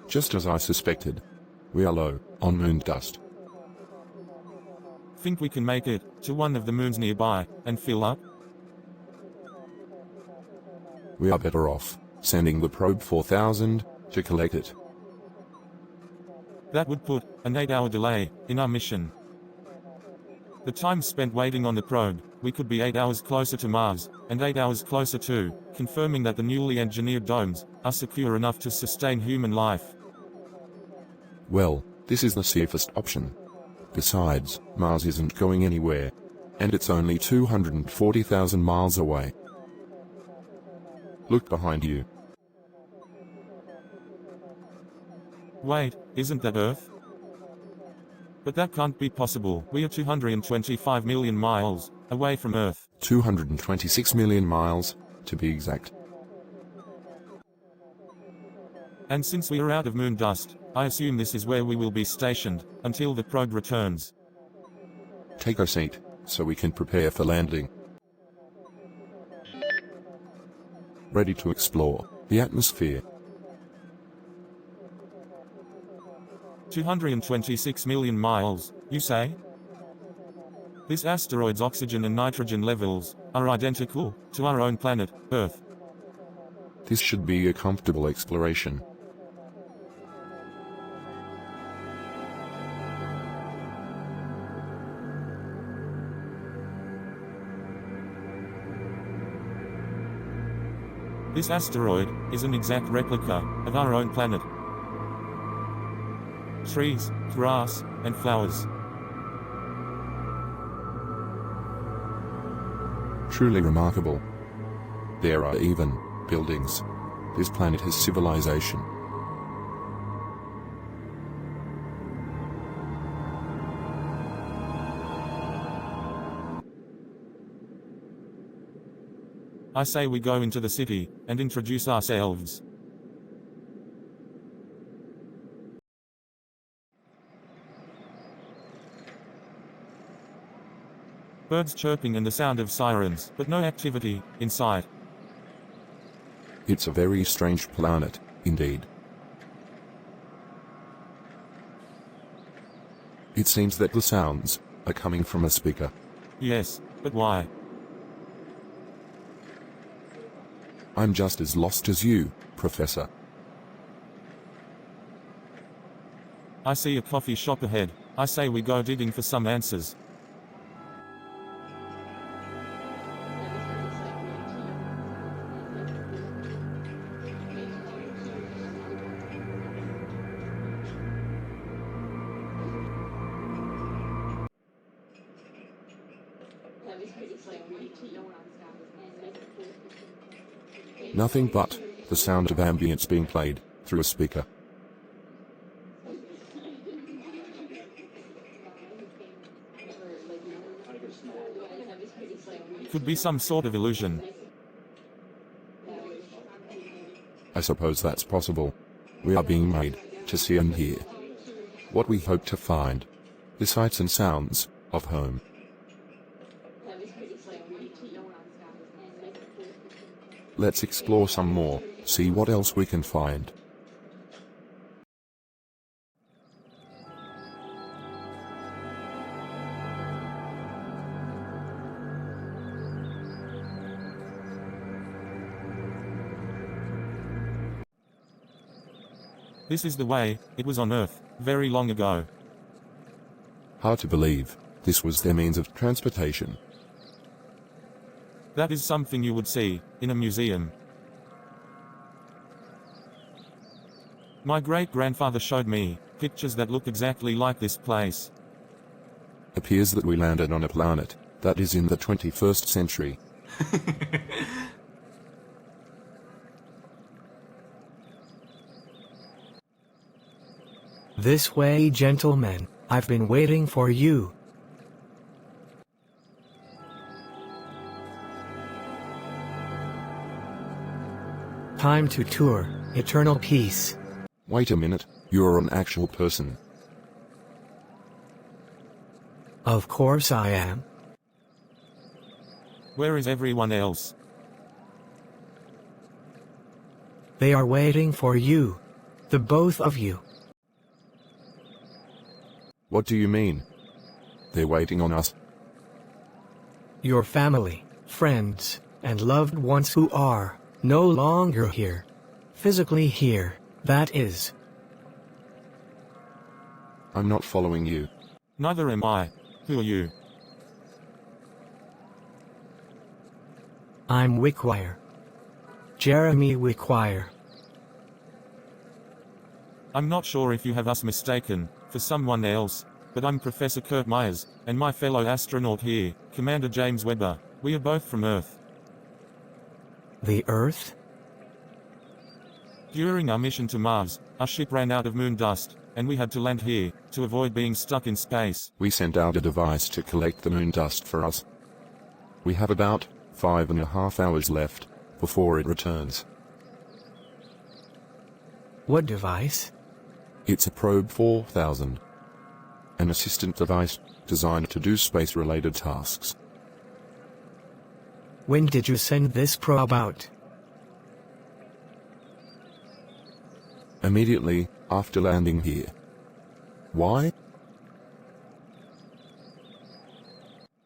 Just as I suspected. We are low on moon dust. Think we can make it to one of the moons nearby and fill up? We are better off sending the probe 4000 to collect it. That would put an 8-hour delay in our mission. The time spent waiting on the probe, we could be 8 hours closer to Mars, and 8 hours closer to confirming that the newly engineered domes are secure enough to sustain human life. Well, this is the safest option. Besides, Mars isn't going anywhere. And it's only 240,000 miles away. Look behind you. Wait, isn't that Earth? But that can't be possible. We are 225 million miles away from Earth. 226 million miles, to be exact. And since we are out of moon dust, I assume this is where we will be stationed until the probe returns. Take a seat, so we can prepare for landing. Ready to explore the atmosphere. 226 million miles, you say? This asteroid's oxygen and nitrogen levels are identical to our own planet, Earth. This should be a comfortable exploration. This asteroid is an exact replica of our own planet. Trees, grass, and flowers. Truly remarkable. There are even buildings. This planet has civilization. I say we go into the city and introduce ourselves. Birds chirping and the sound of sirens, but no activity in sight. It's a very strange planet, indeed. It seems that the sounds are coming from a speaker. Yes, but why? I'm just as lost as you, Professor. I see a coffee shop ahead. I say we go digging for some answers. Nothing but the sound of ambience being played through a speaker. Could be some sort of illusion. I suppose that's possible. We are being made to see and hear what we hope to find. The sights and sounds of home. Let's explore some more, see what else we can find. This is the way it was on Earth, very long ago. Hard to believe, this was their means of transportation. That is something you would see in a museum. My great-grandfather showed me pictures that look exactly like this place. Appears that we landed on a planet that is in the 21st century. This way, gentlemen. I've been waiting for you. Time to tour eternal peace. Wait a minute, you're an actual person. Of course I am. Where is everyone else? They are waiting for you. The both of you. What do you mean? They're waiting on us. Your family, friends, and loved ones who are no longer here. Physically here, that is. I'm not following you. Neither am I. Who are you? I'm Wickwire. Jeremy Wickwire. I'm not sure if you have us mistaken for someone else, but I'm Professor Kurt Myers, and my fellow astronaut here, Commander James Webber. We are both from Earth. The Earth? During our mission to Mars, our ship ran out of moon dust, and we had to land here to avoid being stuck in space. We sent out a device to collect the moon dust for us. We have about 5.5 hours left before it returns. What device? It's a Probe 4000. An assistant device designed to do space-related tasks. When did you send this probe out? Immediately after landing here. Why?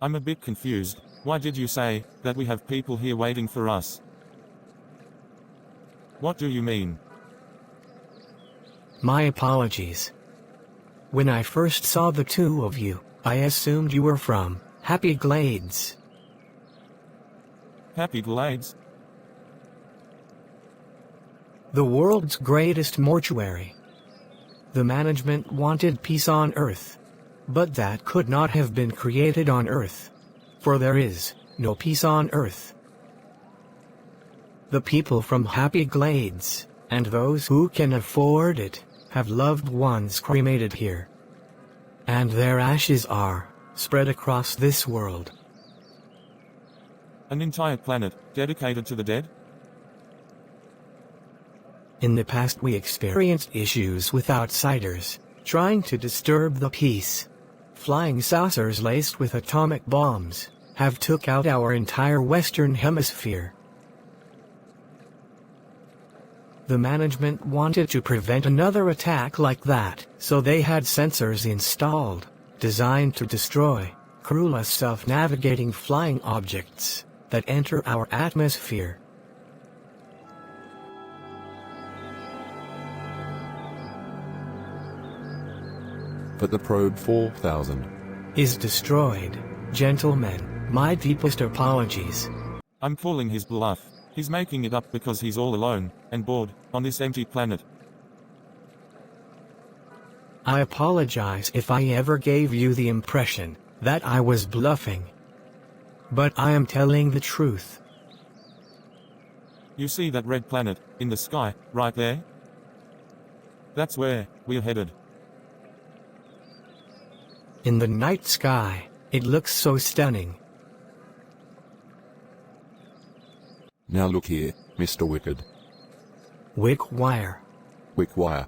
I'm a bit confused. Why did you say that we have people here waiting for us? What do you mean? My apologies. When I first saw the two of you, I assumed you were from Happy Glades. Happy Glades? The world's greatest mortuary. The management wanted peace on Earth. But that could not have been created on Earth. For there is no peace on Earth. The people from Happy Glades, and those who can afford it, have loved ones cremated here. And their ashes are spread across this world. An entire planet dedicated to the dead? In the past we experienced issues with outsiders, trying to disturb the peace. Flying saucers laced with atomic bombs have took out our entire Western Hemisphere. The management wanted to prevent another attack like that, so they had sensors installed, designed to destroy crewless self-navigating flying objects that enter our atmosphere. But the Probe 4000 is destroyed. Gentlemen, my deepest apologies. I'm calling his bluff. He's making it up because he's all alone and bored on this empty planet. I apologize if I ever gave you the impression that I was bluffing. But I am telling the truth. You see that red planet in the sky, right there? That's where we're headed. In the night sky, it looks so stunning. Now look here, Mr. Wicked. Wickwire. Wickwire.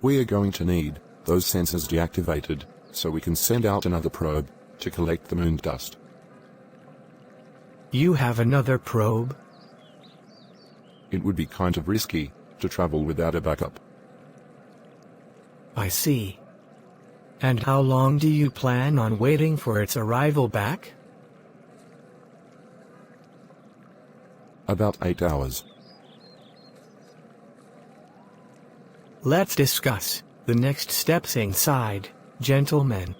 We are going to need those sensors deactivated, so we can send out another probe to collect the moon dust. You have another probe? It would be kind of risky to travel without a backup. I see. And how long do you plan on waiting for its arrival back? About 8 hours. Let's discuss the next steps inside, gentlemen.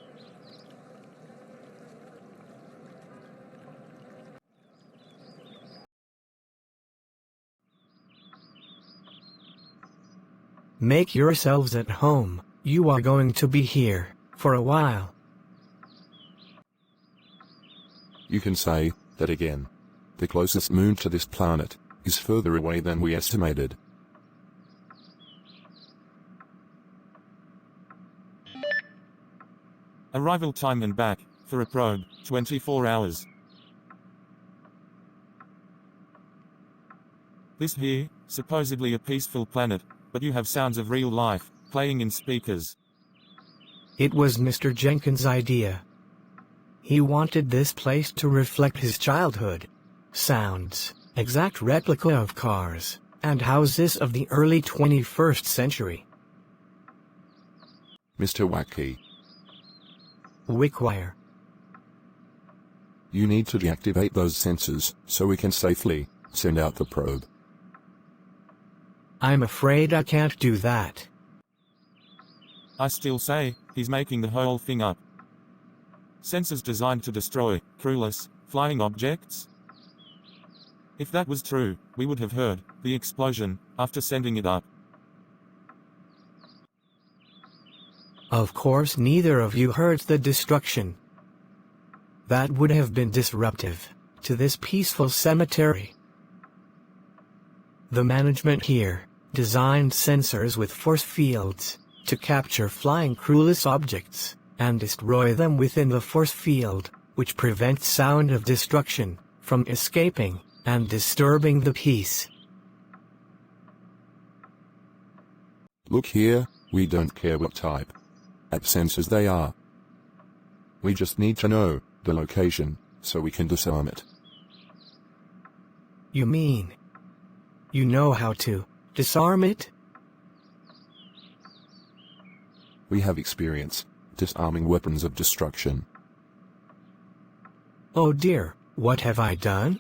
Make yourselves at home. You are going to be here for a while. You can say that again. The closest moon to this planet is further away than we estimated. Arrival time and back, for a probe, 24 hours. This here, supposedly a peaceful planet, but you have sounds of real life playing in speakers. It was Mr. Jenkins' idea. He wanted this place to reflect his childhood. Sounds, exact replica of cars, and houses of the early 21st century. Mr. Wacky, Wickwire. you need to deactivate those sensors so we can safely send out the probe. I'm afraid I can't do that. I still say, he's making the whole thing up. Sensors designed to destroy crewless, flying objects? If that was true, we would have heard the explosion after sending it up. Of course neither of you heard the destruction. That would have been disruptive to this peaceful cemetery. The management here designed sensors with force fields to capture flying crewless objects and destroy them within the force field, which prevents sound of destruction from escaping and disturbing the peace. Look here, we don't care what type of sensors they are. We just need to know the location so we can disarm it. You mean you know how to disarm it? We have experience disarming weapons of destruction. Oh dear, what have I done?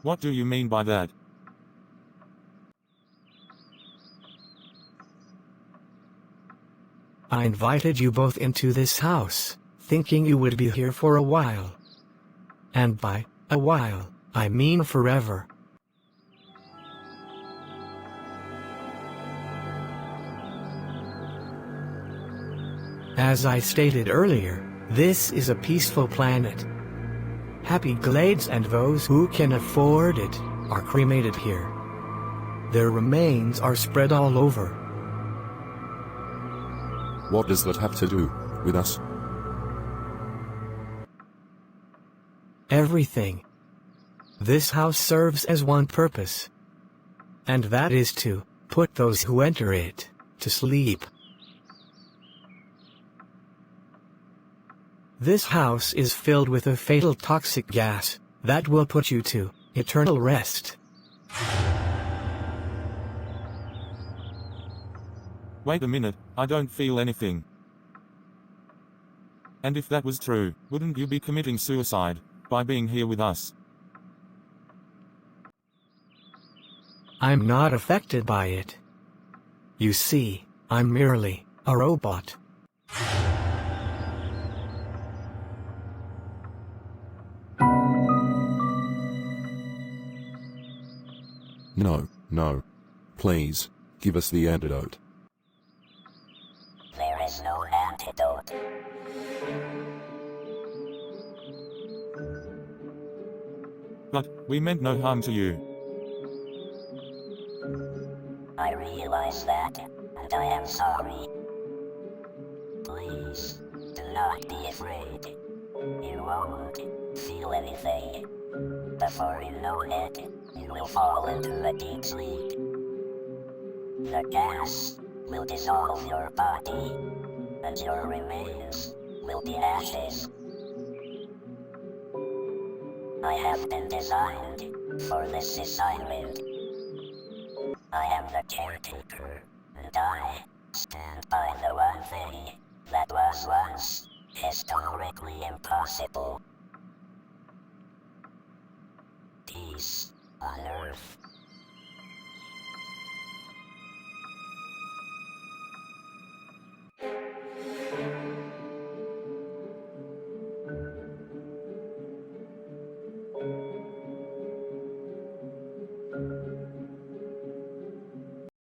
What do you mean by that? I invited you both into this house, thinking you would be here for a while. And by a while, I mean forever. As I stated earlier, this is a peaceful planet. Happy glades and those who can afford it are cremated here. Their remains are spread all over. What does that have to do with us? Everything. This house serves as one purpose, and that is to put those who enter it to sleep. This house is filled with a fatal toxic gas that will put you to eternal rest. Wait a minute, I don't feel anything. And if that was true, wouldn't you be committing suicide by being here with us? I'm not affected by it. You see, I'm merely a robot. No, no. Please, give us the antidote. There is no antidote. But we meant no harm to you. I realize that, and I am sorry. Please, do not be afraid. You won't feel anything. Before you know it, you will fall into a deep sleep. The gas will dissolve your body, and your remains will be ashes. I have been designed for this assignment. I am the caretaker, and I stand by the one thing that was once historically impossible. Peace on Earth.